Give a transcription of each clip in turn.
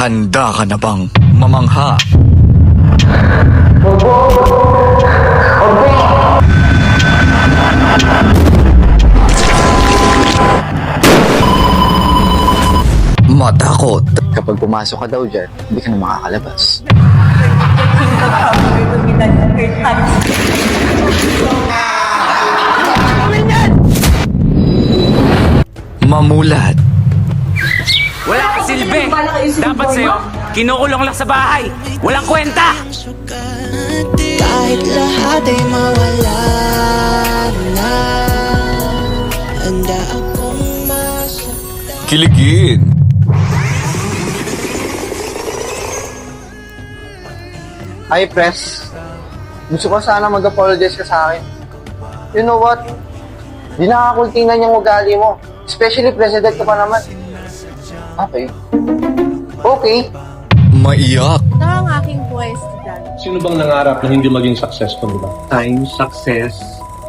Handa ka na bang mamangha? Matakot. Kapag pumasok ka daw dyan, hindi ka na makakalabas. Mamulat. Wala ka silbi. Dapat sa'yo, kinukulong lang sa bahay. Walang kwenta. Kahit lahat ay mawala na, handa akong masaktan. Kiligin. Hi, Press. Gusto ko sana mag-apologize ka sa akin. You know what? Di nakakultingnan yung ugali mo. Especially president ka pa naman. Okay. Okay. Maiyak. Ito ang aking question. Sino bang nangarap na hindi maging successful ba? Time, success,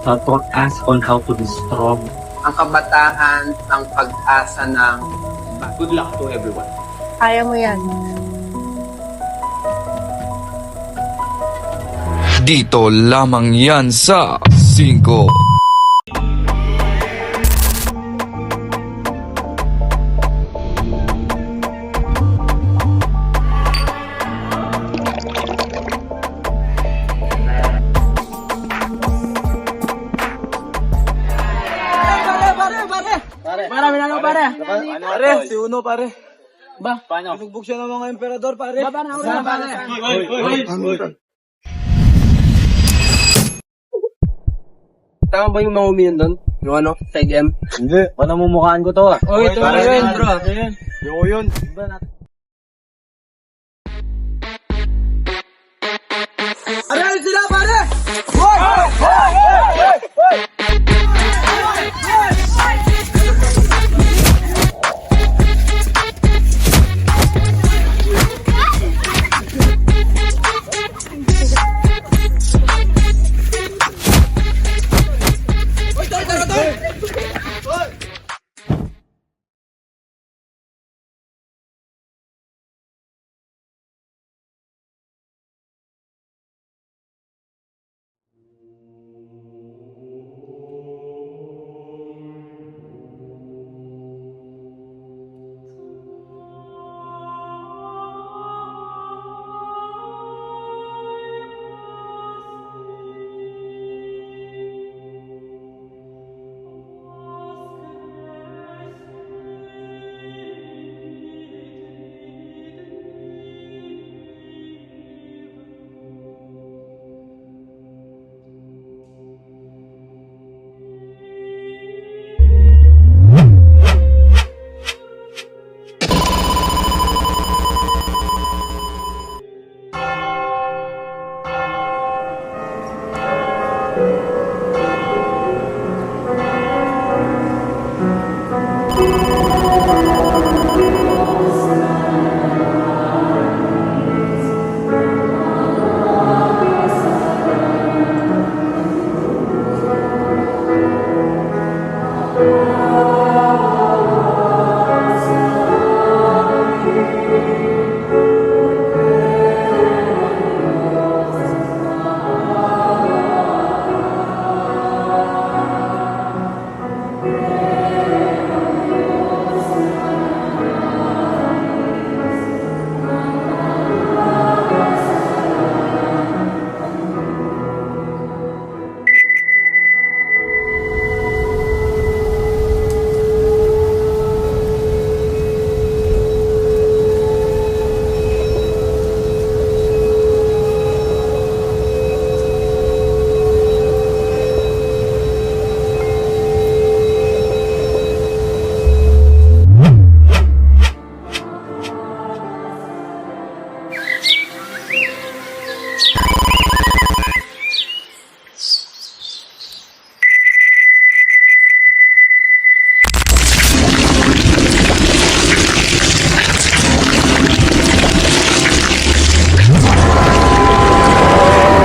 taught us on how to be strong. Ang kabataan, ang pag-asa ng Good luck to everyone. Kaya mo yan. Dito lamang yan sa 5. Pare, si Uno pare. Ba? Paano? Binugbog siya ng mga emperador pare. Ba, paano? Tama ba yung mga umiyan doon? Yung ano? Side M? Hindi, panamumukhaan ko to ah. Oh, ito na yun, bro. Yung yun. Aray sila pare!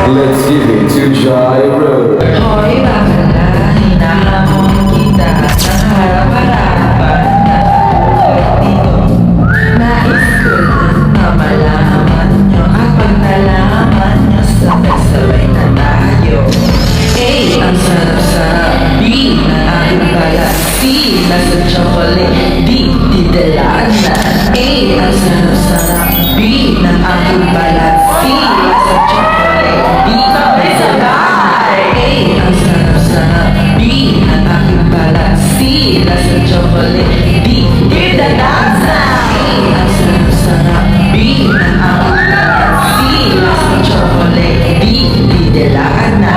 Let's give it to Gyro. Hoy, bakla, hinahamon kita ng harap-harapan na dito. Nais ko lang aking balat, sila sa chocolate. B, may sabay. A, ang sarap-sarap. B, ang aking balat, sila sa chocolate. D, idadasa. A, ang sarap-sarap. B, ang aking balat, sila sa chocolate. D, didelaan na.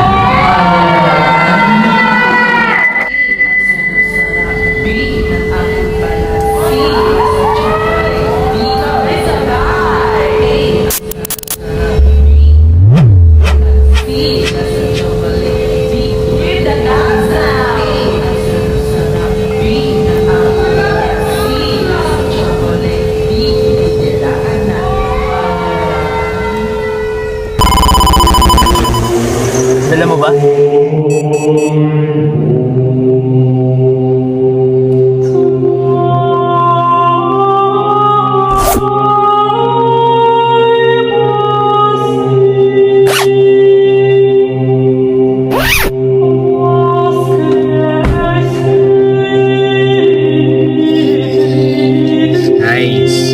B, ang aking balat, sila sa chocolate. D, may sabay. Sila sa chocolate. D, idadasa. A, ang sarap-sarap. B, ang aking balat, sila sa chocolate. D, didelaan na. Dala mo ba? Nice.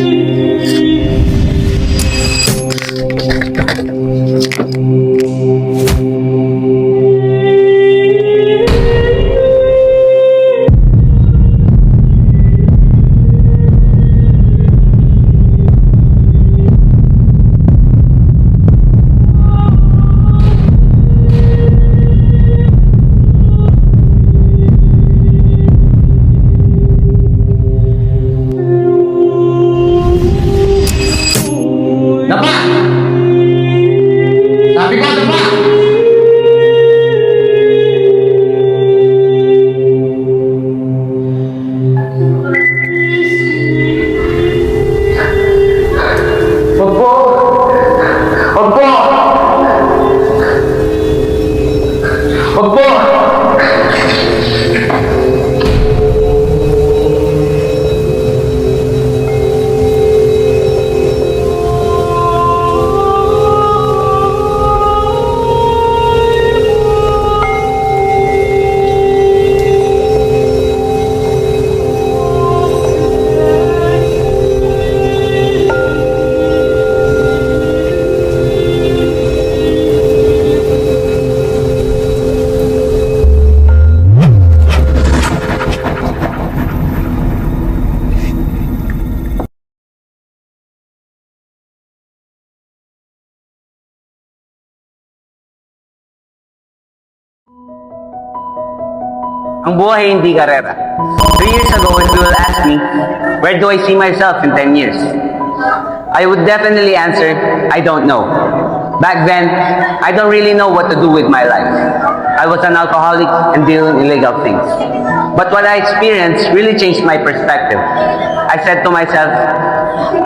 Ang buhay hindi karera. 3 years ago, if you will ask me, where do I see myself in 10 years? I would definitely answer, I don't know. Back then, I don't really know what to do with my life. I was an alcoholic and doing illegal things. But what I experienced really changed my perspective. I said to myself,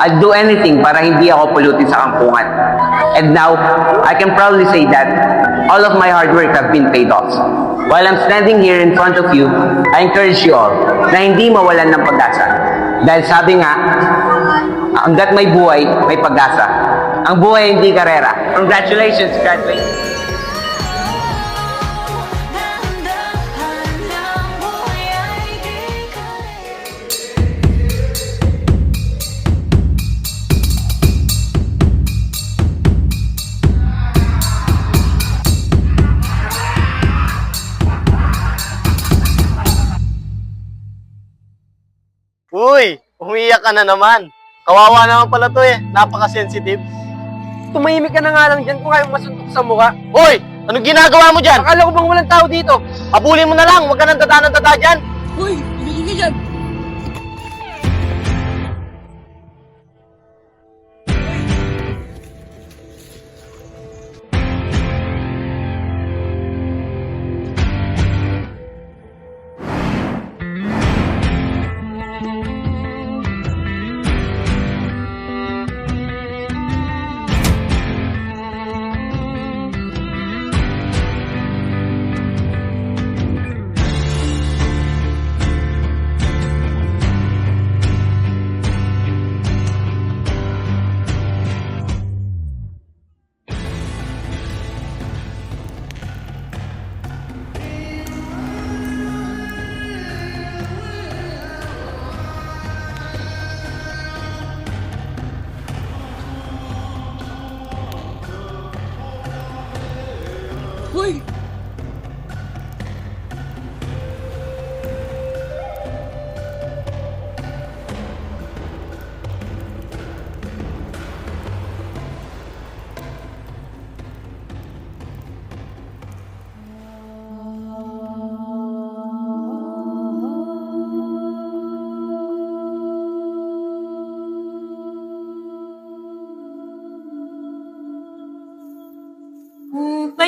I'd do anything para hindi ako pulutin sa kampungan. And now, I can proudly say that all of my hard work have been paid off. While I'm standing here in front of you, I encourage you all na hindi mawalan ng pag-asa. Dahil sabi nga, hanggat may buhay, may pag-asa. Ang buhay hindi karera. Congratulations, graduates! Uy, umiiyak ka na naman. Kawawa naman pala to eh. Napaka-sensitive. Tumahimik ka na nga lang dyan kung ayaw masuntok sa mukha. Hoy! Anong ginagawa mo dyan? Akala ko bang walang tao dito? Habulin mo na lang. Huwag ka nang tata ng tata dyan. Uy, hindi ka dyan.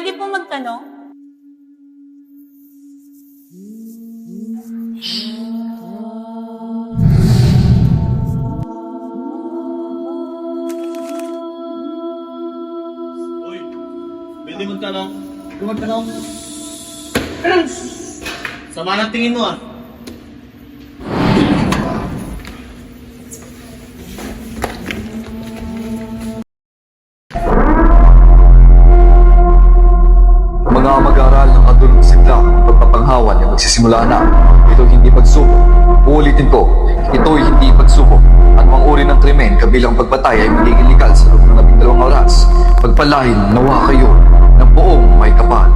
Pwede po magtanong? Pwede magtanong. Pwede magtanong. Sama ng tingin mo ah. Mga mag-aaral ng kadulong sigla ng pagpapanghawan ay magsisimula na. Ito hindi pagsubok. Uulitin ko, ito hindi pagsubok. Anumang uri ng krimen kabilang pagpatay ay magiging legal sa loob ng 12 oras. Pagpalain nawa kayo ng buong may kapal.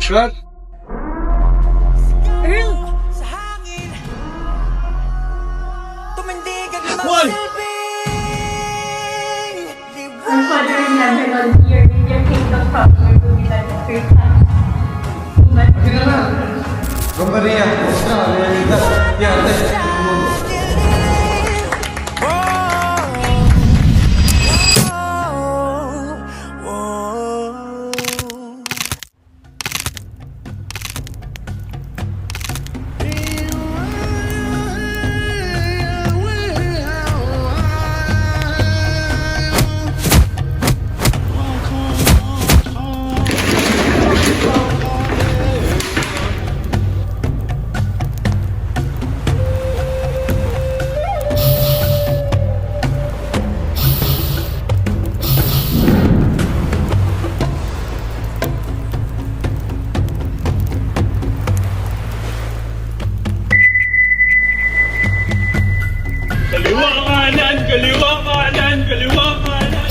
Shot! Earl! Why? Our Father in heaven, Lord, your kingdom come, your will be done on earth as it is in heaven. Maria! Leonita! Yate! Kaliwa kanan! Kaliwa kanan! Kaliwa kanan!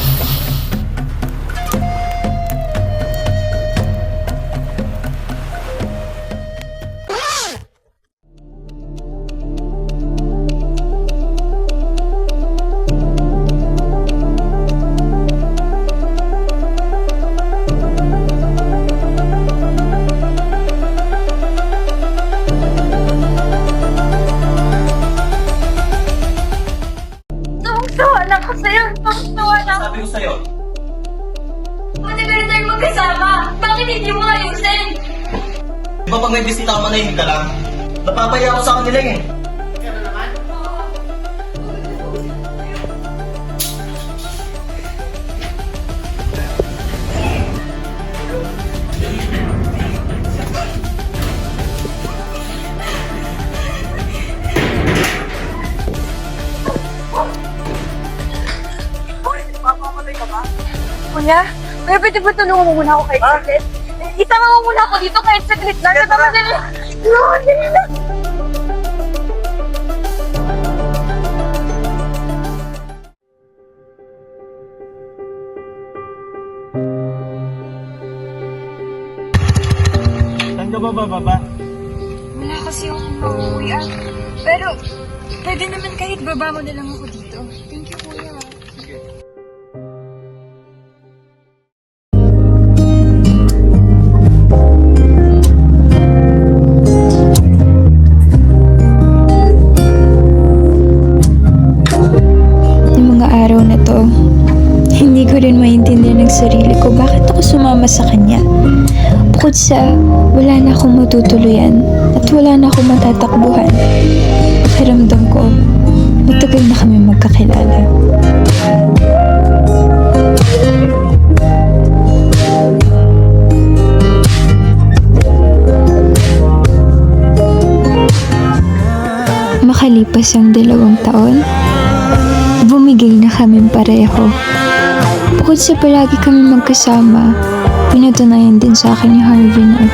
Tawang-tawa na ako sa'yo. Tawang-tawa na ako. Sabi ko sa'yo. Matagal na tayo magkasama. Bakit hindi mo ayusin? Di ba pag may bisita ka manahimik ka lang? Napapaya ako sa kanila eh. Kuya, pwede ba tulungan mo muna ako kahit saglit? Itama mo muna ako dito kahit saglit lang. Natama na lang. No, dali na. Saan ka ba bababa? Wala kasi yung uuwi ah. Pero, pwede naman kahit baba mo na lang ako dito. Thank you, kuya. Yung mga araw na to, hindi ko rin maintindihan ng sarili ko bakit ako sumama sa kanya. Bukod sa wala na akong matutuluyan at wala na akong matatakbuhan, pakiramdam ko, matagal na kami magkakilala. Makalipas ang 2 taon, bumigay na kaming pareho. Bukod sa palagi kami magkasama, pinatunayan din sa akin ni Harvey na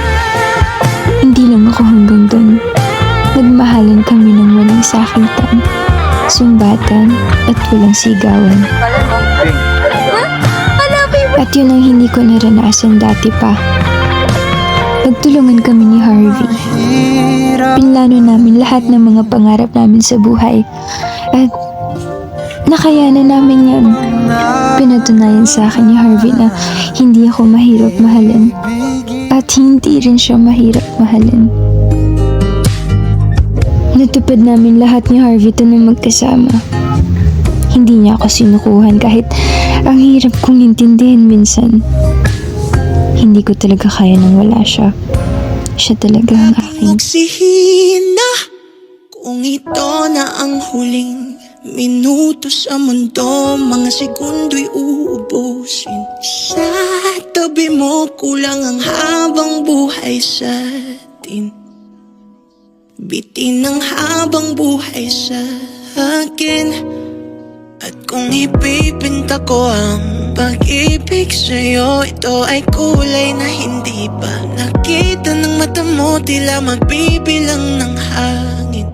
hindi lang ako hanggang dun. Nagmahalan kami ng walang sakitan, sumbatan, at walang sigawan. At yun ang hindi ko naranasan dati pa. Nagtulungan kami ni Harvey. Pinlano namin lahat ng mga pangarap namin sa buhay. At nakayanan namin yan. Pinatunayan sa akin ni Harvey na hindi ako mahirap mahalin. At hindi rin siya mahirap mahalin. Natupad namin lahat ni Harvey ito na magkasama. Hindi niya ako sinukuhan kahit ang hirap kong intindihin minsan. Hindi ko talaga kaya nang wala siya. Siya talaga ang aking. Magsihina kung ito na ang huling minuto sa mundo, mga sekundo'y uubusin. Sa tabi mo kulang ang habang buhay sa atin. Bitin ang habang buhay sa akin. At kung ipipinta ko ang pag-ibig sa'yo, ito ay kulay na hindi pa nakita ng mata mo, tila magbibilang ng hangin.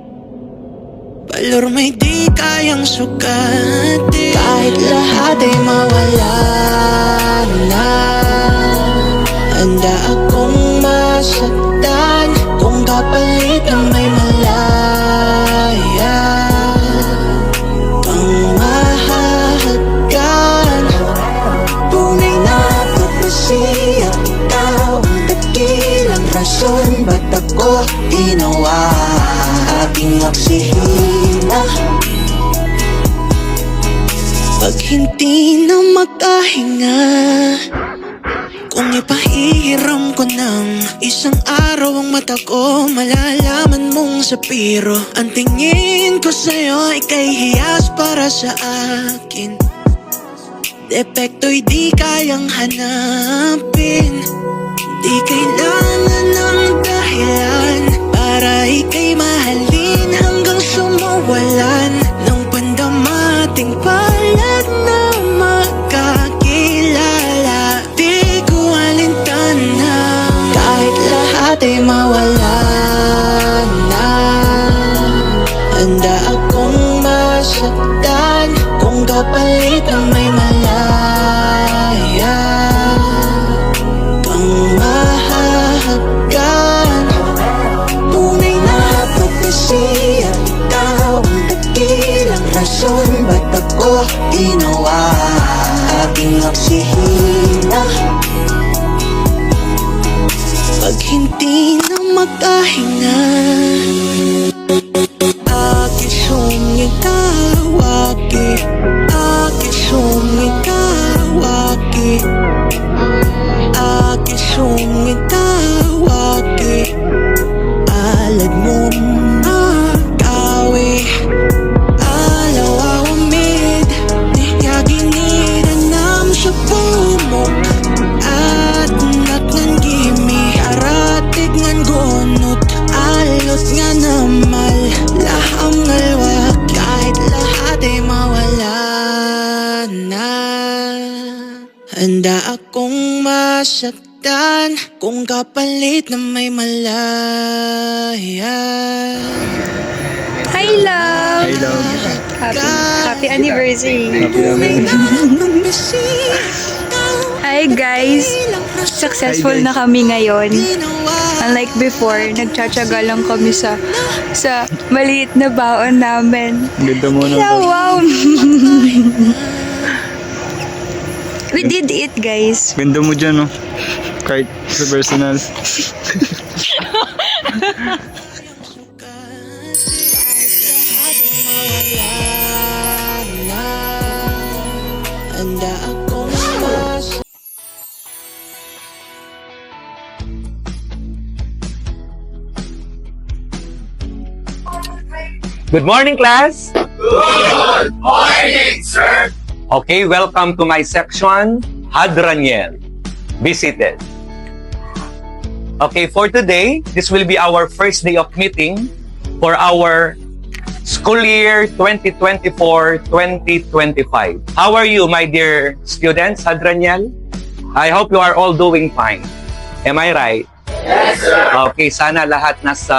Balor may di kayang sukatin. Kahit lahat ay mawala na, handa akong masaktan kung kapalit na may malaya pang mahalagan. Tunay na pagpasiya, ikaw ang dakilang rason ba't ako ginawa aking oksihina. Pag hindi na makahinga, kung ipahiram ko ng isang araw ang mata ko, malalaman mong sapiro ang tingin ko sa'yo, ika'y hiyas para sa akin. Depekto'y di kayang hanapin. Di kailangan ng dahilan para ika'y mahalin hanggang sumuwalan ng pandamating palad na magkakilala. Di ko alintana kahit lahat ay mawala na, handa akong masaktan kung kapalit na may malaya pang mahalagan. Tunay na pagkasiya, ikaw ang dakilang rason ba't ako ginawa aking oksihina. Pag hindi na makahinga, aking sumigawaki, aking sumigawaki, aking sumigawaki. Alad mo magawi, alaw awamid, niyaginiranam sa bumok at natnan gimi, aratig ngan gonot, alot nga namal, laham ngalwak, kahit lahat ay mawala na. Handa akong masaktan kung kapalit na may malaya. Hi, love! Hi, love. Happy anniversary! Hi, guys! Successful na kami ngayon. Unlike before, nagtsatsaga lang kami sa maliit na baon namin. Ganda mo na. Yeah, wow! We did it, guys. Ganda mo dyan, no? Kahit sa personal. Handa akong masaktan. Good morning, class! Good morning, sir! Okay, welcome to my section, Hadraniel. Be seated. Okay, for today, this will be our first day of meeting for our school year 2024-2025. How are you, my dear students, Hadraniel? I hope you are all doing fine. Am I right? Yes, sir! Okay, sana lahat nasa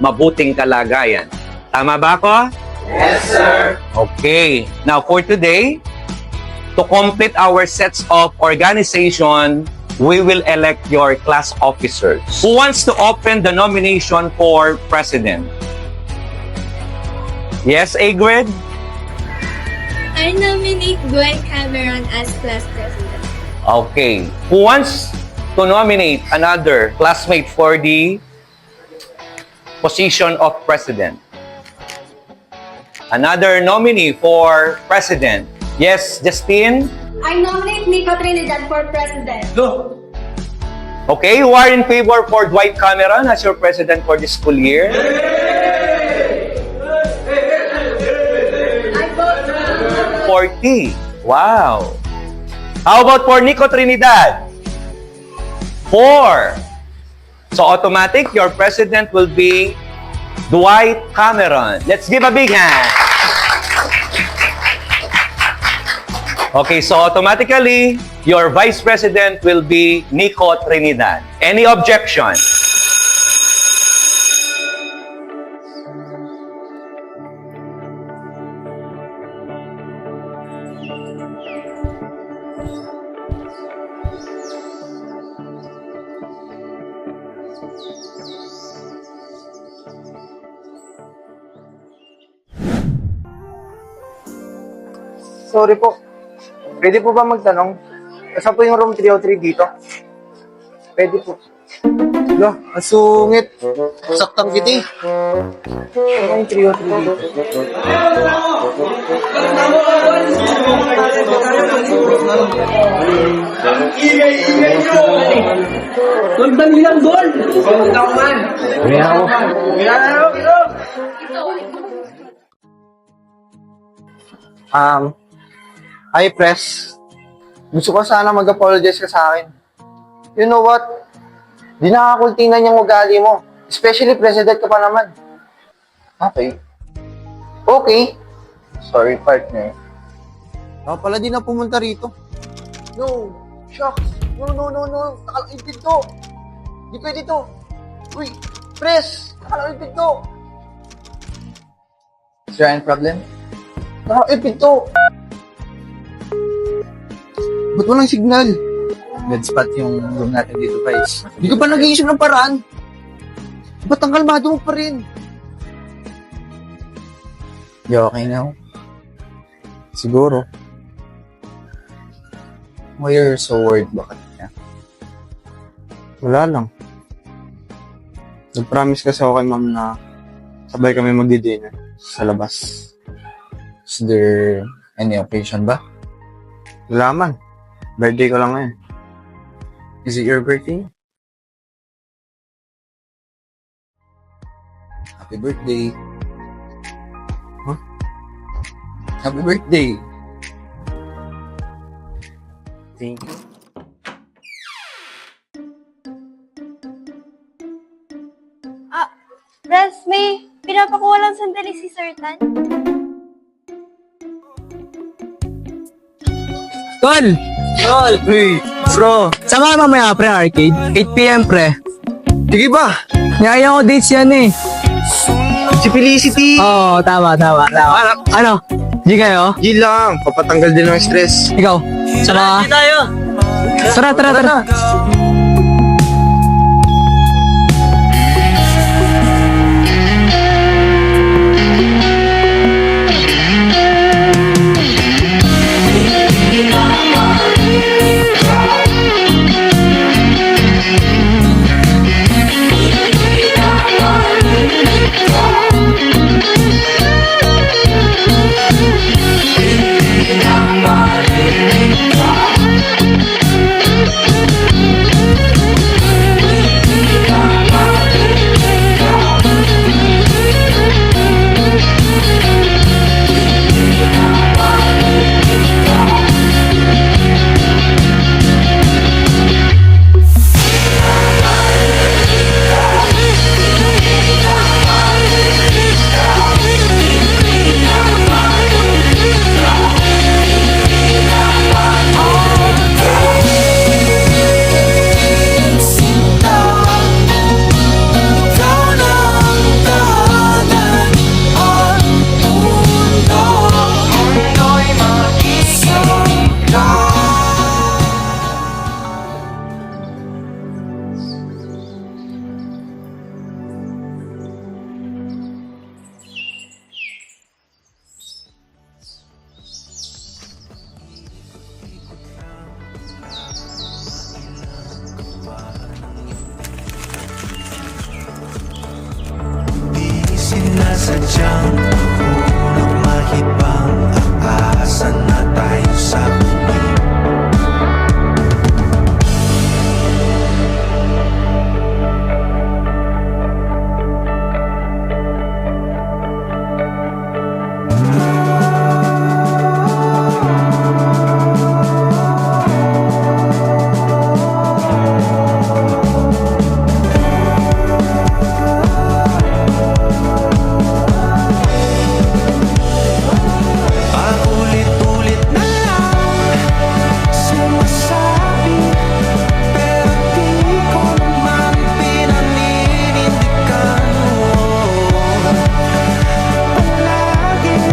mabuting kalagayan. Tama ba ako? Yes, sir. Okay. Now, for today, to complete our sets of organization, we will elect your class officers. Who wants to open the nomination for president? Yes, Agrid? I nominate Gwen Cameron as class president. Okay. Who wants to nominate another classmate for the position of president? Another nominee for president. Yes, Justine? I nominate Nico Trinidad for president. Okay, who are in favor for Dwight Cameron as your president for this school year? I vote 40. Wow. How about for Nico Trinidad? 4. So automatic, your president will be Dwight Cameron. Let's give a big hand. Okay, so automatically, your vice president will be Nico Trinidad. Any objection? Sorry po. Pwede po ba magtanong? Saan po yung room 303 dito? Pwede po. Lo, ang sungit. Saktang kita eh. Ano yung 303 dito? Gold ba nilang gold? Gold ako man. Hi, Press. Gusto ko sana mag-apologize ka sa akin. You know what? Di nakakultingnan yung ugali mo. Especially, president ka pa naman. Okay. Okay. Sorry, partner. Ako pala din na pumunta rito. No. Shucks. No. Nakalang to. Di pwede to. Uy, Press. Nakalang to. Is there any problem? Nakalang to. Ba't walang signal? Dead spot yung room natin dito, guys. Hindi ka pa nag-iisip ng paraan. Ba't ang kalmado mo pa rin? You okay now? Siguro. Why you're so worried? Bakit niya? Wala lang. Nag-promise kasi ako kay ma'am na sabay kami magdi-dinner sa labas. Is there any occasion ba? Wala man. Birthday ko lang ngayon. Is it your birthday? Happy birthday. Huh? Happy birthday. Thank you. Res, may pinapakuha lang sandali si Sir Tan. Tol! Uy, bro. Sama ka mamaya, pre, arcade. 8 p.m., pre. Sige ba? Niyaya ko dates yan eh. Si Felicity. Oo, tama. Ano? G kayo? G lang. Papatanggal din ng stress. Ikaw? Sama ka? Tayo. Tara. sadyang mahulog mahibang aasa na tayo sa huli. Paulit-ulit na lang sumasabi, pero di ko naman pinaninindigan. Palaging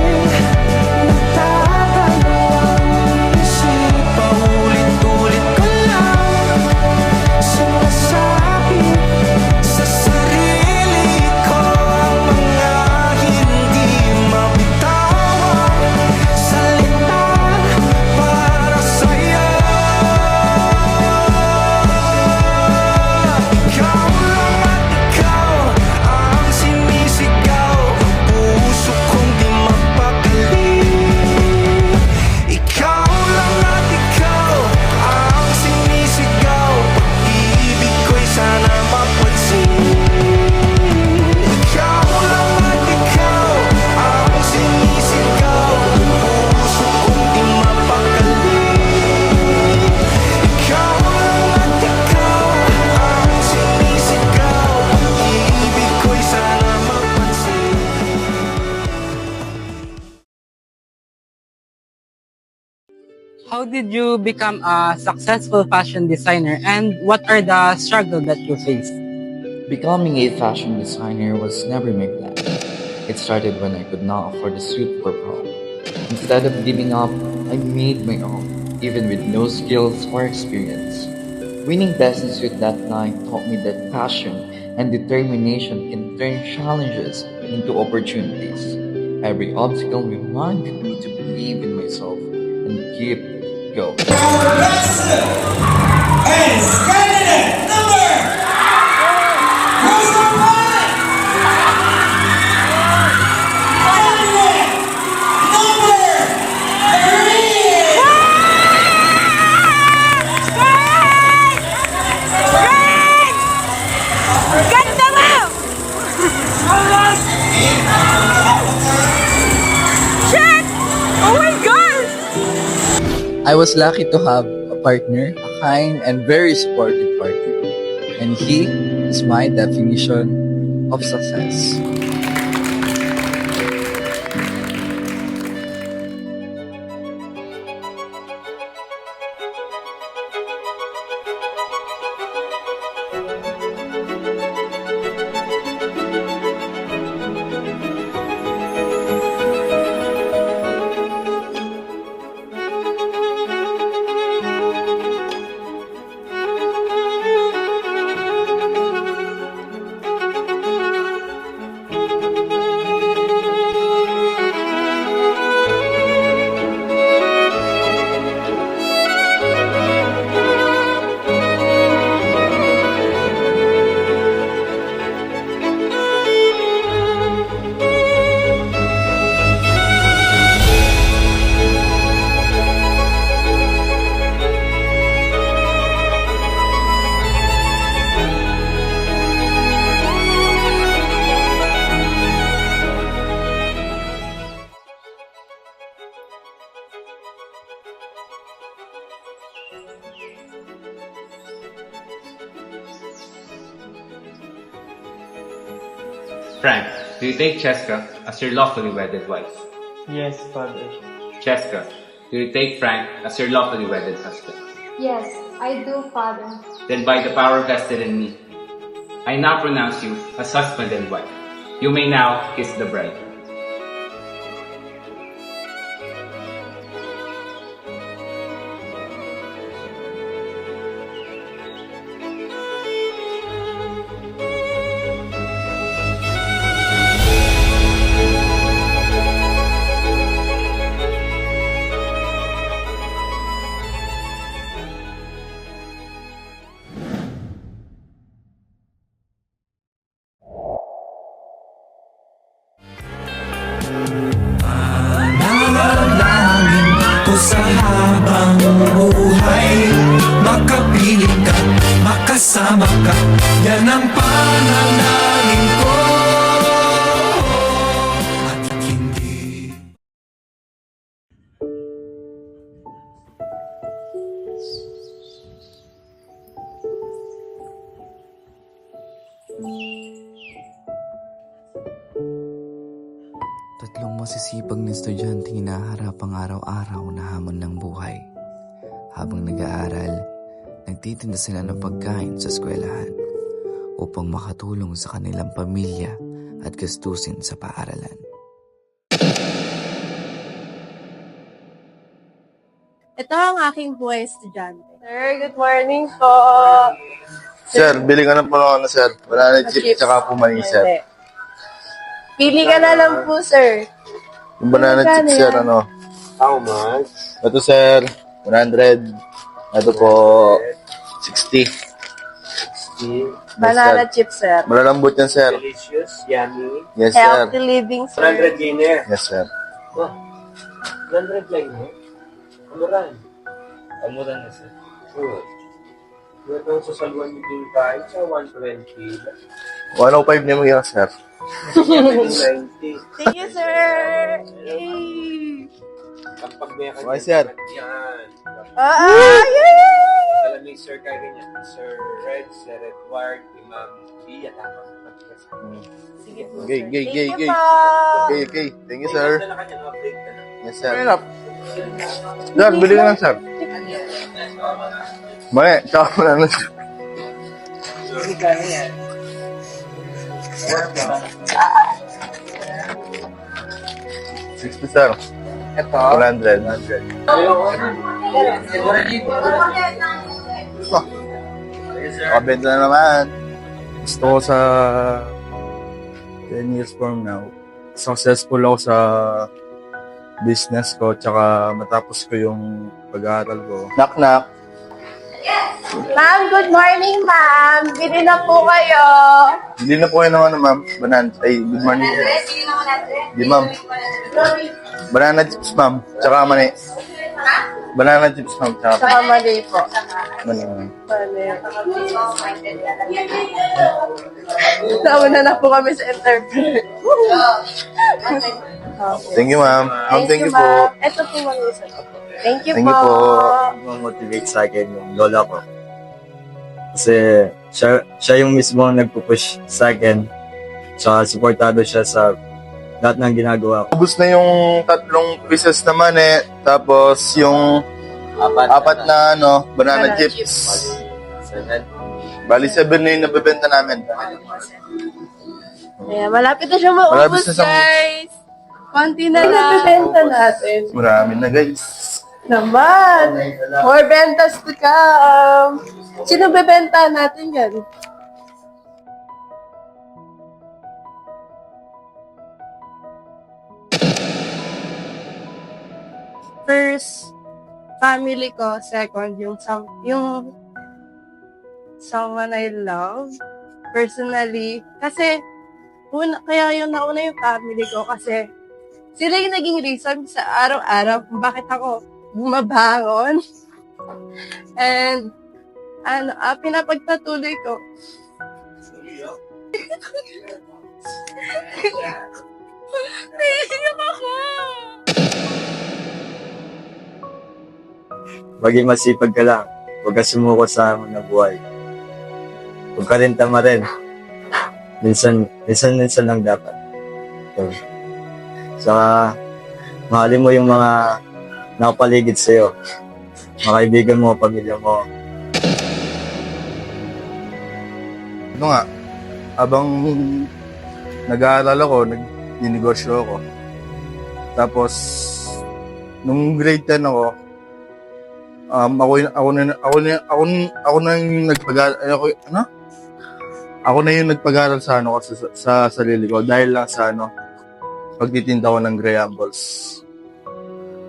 nagtatanong isip, paulit-ulit ko lang sumasabi sa sarili ko ang mga hindi mabitawang salita para sa'yo. Ikaw lang at ikaw ang sinisigaw ng puso kong di mapakali. Ikaw lang at ikaw ang sinisigaw, pag-ibig ko'y sana mapansin. Ikaw lang at ikaw ang sinisigaw ng puso kong di mapakali. Ikaw lang at ikaw ang sinisigaw, pag-ibig ko'y sana mapansin. How did you become a successful fashion designer, and what are the struggles that you faced? Becoming a fashion designer was never my plan. It started when I could not afford a suit for prom. Instead of giving up, I made my own, even with no skills or experience. Winning Best in Suit that night taught me that passion and determination can turn challenges into opportunities. Every obstacle reminded me to believe in myself and keep going. I was lucky to have a partner, a kind and very supportive partner. And he is my definition of success. Frank, do you take Cheska as your lawfully wedded wife? Yes, Father. Cheska, do you take Frank as your lawfully wedded husband? Yes, I do, Father. Then by the power vested in me, I now pronounce you as husband and wife. You may now kiss the bride. Yan ang panalangin ko. Tatlong masisipag na estudyante hinaharap ang araw-araw na hamon ng buhay. Habang nag-aaral, nagtitinda sila ng pagkain sa eskwelahan upang makatulong sa kanilang pamilya at gastusin sa paaralan. Ito ang aking buhay estudyante. Sir, good morning po. Sir, bili ka ng puno na, sir. Banana chip, tsaka po mani, sir. Hindi. Pili ka na lang po, sir. Yung banana chip, sir, ano? How much? Ito, sir, 100. Ito po, 60. Banana chip, sir. Malalambot yan, sir. Delicious, yummy. Yes, sir. Healthy living, sir. 100 gainer. Yes, sir. 100 lang, no? Amuran. Amuran na, sir. Sure. Ito sa saluan ni King Kain sa 120. 105 na mo yan, sir. 90. Thank you, sir. Yay! Kapag may Okay, sir. yan. Yay! Alam ni Sir kaya ganyan. Sir Red, Sir Edward, Imam Gia, tama. Sige po, Okay, sir. gay, Thank gay, you gay. po. Okay, okay. Thank you, sir. Ito na kanya, update ka na. Yes, sir. Sir, bili ka lang, sir. Mali, tsaka mo lang. $60, sir. Ito. 100. Nakabenta na naman. Gusto ko sa 10 years from now, successful ako sa business ko, tsaka matapos ko yung pag-aaral ko. Knock, knock. Ma'am, good morning, ma'am. Bili na po kayo. Hindi na po kayo ng ano, ma'am. Ay, good morning. Hindi, ma'am. Banana chips, ma'am. Tsaka mani. Banana chips, ma'am. Saka mali po. Mani, ma'am. Nauna na po kami sa interview. Thank you, ma'am. Ma'am, thank you po. ma'am. Ito po mga isa. Thank you Thank po. you po. Motivate sa akin yung lola ko. Kasi siya yung mismo ang nagpupush sa akin. Tsaka supportado siya sa lahat ng ginagawa ko. Ubus na yung 3 pieces na mani. Tapos yung apat na banana chips. Bali 7 na yung nabibenta namin. Ayan, malapit na siya Malapit maubos, na siyang- guys. Konti na lang. Benta natin. Marami na, guys. Naman. More bentas to come. Sino bebenta natin yan? First, family ko. Second, yung someone I love. Personally. Kasi, kaya yung nauna yung family ko kasi sila yung naging reason sa araw-araw kung bakit ako bumabangon. And, pinapagpatuloy ko. Naiiyak ako! Maging masipag ka lang. Huwag ka sumuko sa hamon ng buhay. Huwag ka rin tama rin. Minsan lang dapat. Saka, mahalin mo yung mga nakapaligid sa'yo. Mga kaibigan mo, pamilya mo. Ito nga, habang nag-aaral ako, nag-negosyo ako. Tapos, nung grade 10 ako, ako na yung nagpag-aaral sa sarili ko dahil lang sa pagtitinda ko ng Graham-Balls.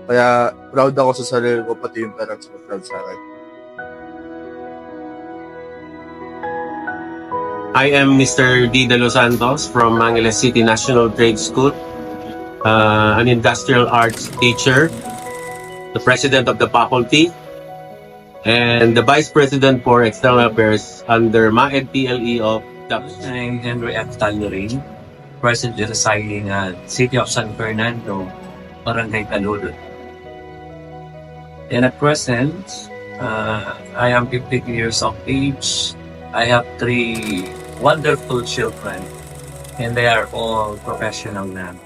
Kaya proud ako sa sarili ko, pati yung parents ko proud sa akin. I am Mr. D. De Los Santos from Manila City National Trade School, an industrial arts teacher, the president of the faculty, and the Vice President for External Affairs under MAED PLE of I'm Henry F. Tallerin, presently residing at City of San Fernando, Barangay Calulod. And at present, I am 50 years of age. I have 3 wonderful children, and they are all professional now.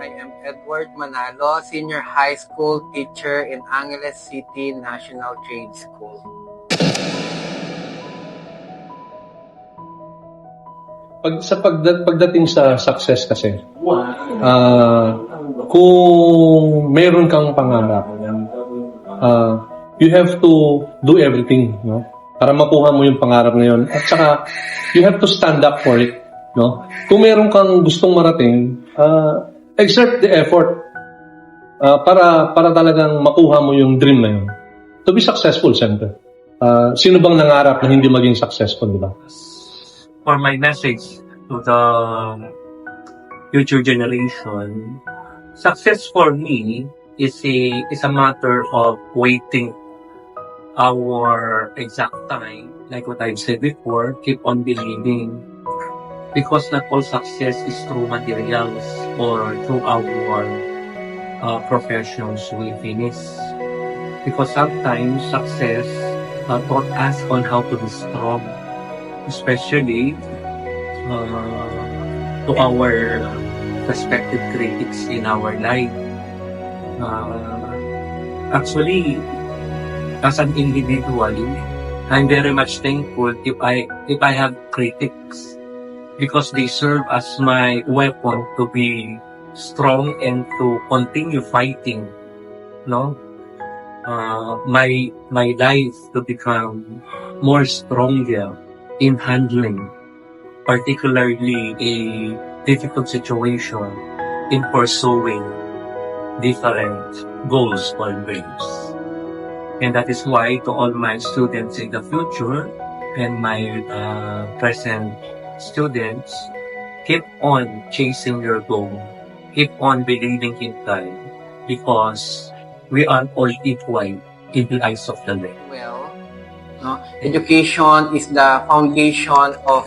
I am Edward Manalo, Senior High School Teacher in Angeles City National Trade School. Pagdating sa success kasi, kung meron kang pangarap, you have to do everything, no? Para makuha mo yung pangarap na yun. At saka, you have to stand up for it, no? Kung meron kang gustong marating, exert the effort para talagang makuha mo yung dream na yun. To be successful, siyempre. Sino bang nangarap na hindi maging successful, di ba? For my message to the future generation, success for me is a matter of waiting our exact time. Like what I've said before, keep on believing. Because not all success is through materials or through our professions we finish. Because sometimes success taught us on how to be strong, especially to our respected critics in our life. Actually, as an individual, I'm very much thankful if I have critics, because they serve as my weapon to be strong and to continue fighting, no? My life to become more stronger in handling, particularly a difficult situation in pursuing different goals or dreams. And that is why to all my students in the future and my present students, keep on chasing your goal. Keep on believing in time, because we are all equal in the eyes of the Lord. Well, no? Education is the foundation of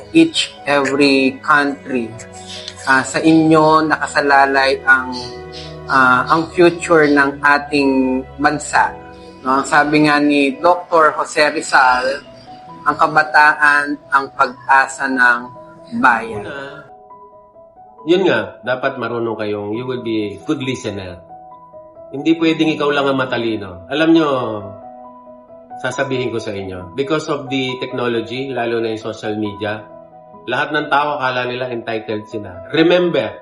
every country. Sa inyo nakasalalay ang future ng ating bansa. No, ang sabi nga ni Dr. Jose Rizal, ang kabataan ang pag-asa ng bayan. Yun nga, dapat marunong kayong, you will be good listener. Hindi pwedeng ikaw lang ang matalino. Alam nyo, sasabihin ko sa inyo, because of the technology, lalo na yung social media, lahat ng tao akala nila entitled sila. Remember,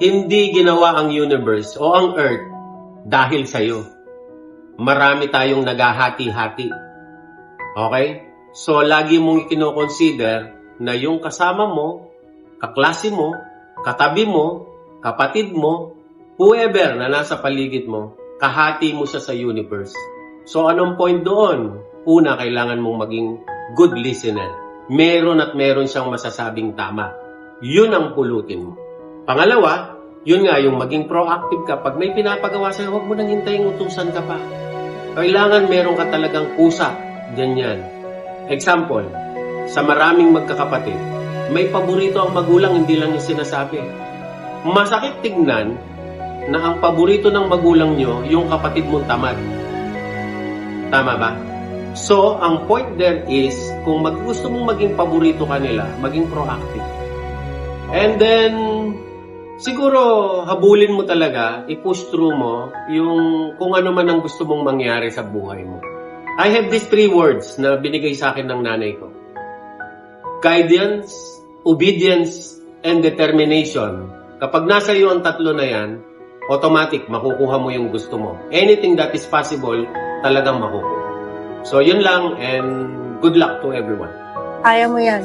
hindi ginawa ang universe o ang earth dahil sa'yo. Marami tayong naghahati-hati. Okay? So, lagi mong ikinoconsider na yung kasama mo, kaklase mo, katabi mo, kapatid mo, whoever na nasa paligid mo, kahati mo siya sa universe. So, anong point doon? Una, kailangan mong maging good listener. Meron at meron siyang masasabing tama. Yun ang pulutin mo. Pangalawa, yun nga, yung maging proactive ka. Pag may pinapagawa sa'yo, huwag mo nang hintayin utusan ka pa. Kailangan meron ka talagang kusa. Ganyan. Example, sa maraming magkakapatid, may paborito ang magulang, hindi lang yung sinasabi. Masakit tignan na ang paborito ng magulang nyo, yung kapatid mong tamad. Tama ba? So, ang point there is, kung gusto mong maging paborito ka nila, maging proactive. And then, siguro, habulin mo talaga, i-push through mo, yung kung ano man ang gusto mong mangyari sa buhay mo. I have these 3 words na binigay sa akin ng nanay ko. Guidance, obedience, and determination. Kapag nasa iyo ang tatlo na yan, automatic, makukuha mo yung gusto mo. Anything that is possible, talagang makukuha. So, yun lang, and good luck to everyone. Kaya mo yan.